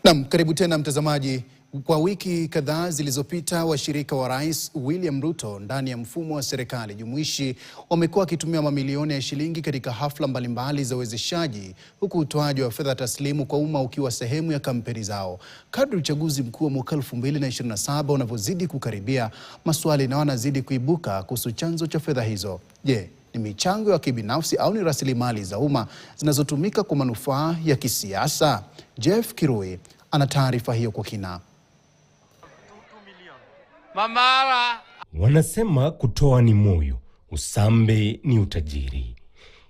Naam, karibu tena mtazamaji. Kwa wiki kadhaa zilizopita, washirika wa Rais William Ruto ndani ya mfumo wa serikali jumuishi wamekuwa wakitumia mamilioni ya shilingi katika hafla mbalimbali za uwezeshaji, huku utoaji wa fedha taslimu kwa umma ukiwa sehemu ya kampeni zao. Kadri uchaguzi mkuu wa mwaka 2027 unavyozidi kukaribia, maswali na yanazidi kuibuka kuhusu chanzo cha fedha hizo. Je, ni michango ya kibinafsi au ni rasilimali za umma zinazotumika kwa manufaa ya kisiasa? Jeff Kirui ana taarifa hiyo kwa kina. Mamara wanasema kutoa ni moyo, usambe ni utajiri.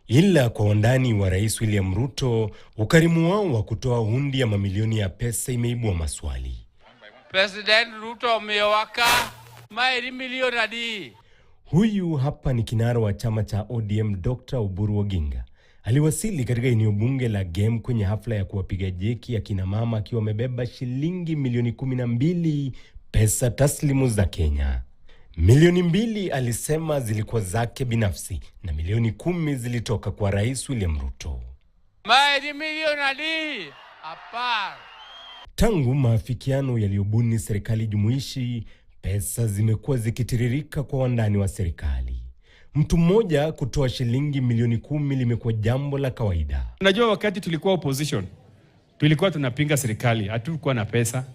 Ila kwa wandani wa Rais William Ruto, ukarimu wao wa kutoa hundi ya mamilioni ya pesa imeibua maswali. President Ruto umewaka maili milioni hadi. Huyu hapa ni kinara wa chama cha ODM Dr. Oburu Oginga. Aliwasili katika eneo bunge la Gem kwenye hafla ya kuwapiga jeki ya kina mama akiwa amebeba shilingi milioni 12 pesa taslimu za Kenya. Milioni 2 alisema zilikuwa zake binafsi na milioni 10 zilitoka kwa Rais William Ruto. Maili milioni hadi hapa. Tangu maafikiano yaliyobuni serikali jumuishi, pesa zimekuwa zikitiririka kwa wandani wa serikali. Mtu mmoja kutoa shilingi milioni 10 limekuwa jambo la kawaida. Unajua, wakati tulikuwa opposition, tulikuwa tunapinga serikali, hatukuwa na pesa.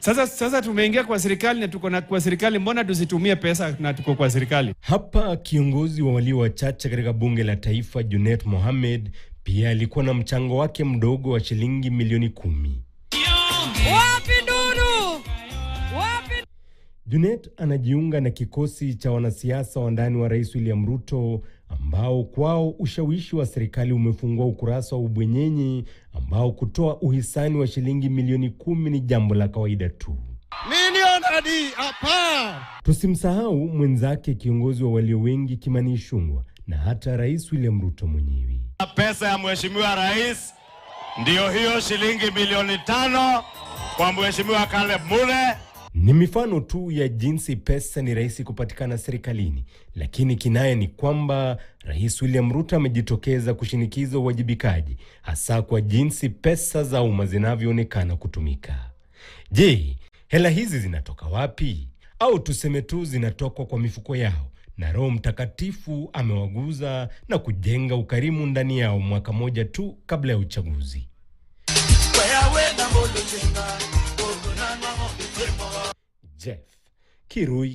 Sasa tumeingia kwa serikali na tuko kwa serikali, mbona tusitumie pesa na tuko kwa serikali? Hapa kiongozi wa walio wachache katika bunge la taifa Junet Mohamed pia alikuwa na mchango wake mdogo wa shilingi milioni 10. Wapi Nduru? Wapi? Junet anajiunga na kikosi cha wanasiasa wa ndani wa Rais William Ruto ambao kwao ushawishi wa serikali umefungua ukurasa wa ubwenyenyi ambao kutoa uhisani wa shilingi milioni 10 ni jambo la kawaida tu. Milioni hadi hapa. Tusimsahau mwenzake kiongozi wa walio wengi Kimani Ichung'wah na hata Rais William Ruto mwenyewe. Pesa ya Mheshimiwa Rais ndio hiyo shilingi milioni 5 kwa Mheshimiwa Caleb Mulle. Ni mifano tu ya jinsi pesa ni rahisi kupatikana serikalini, lakini kinaya ni kwamba Rais William Ruto amejitokeza kushinikiza uwajibikaji, hasa kwa jinsi pesa za umma zinavyoonekana kutumika. Je, hela hizi zinatoka wapi? Au tuseme tu zinatoka kwa mifuko yao na Roho Mtakatifu amewaguza na kujenga ukarimu ndani yao mwaka moja tu kabla ya uchaguzi? Jeff Kirui,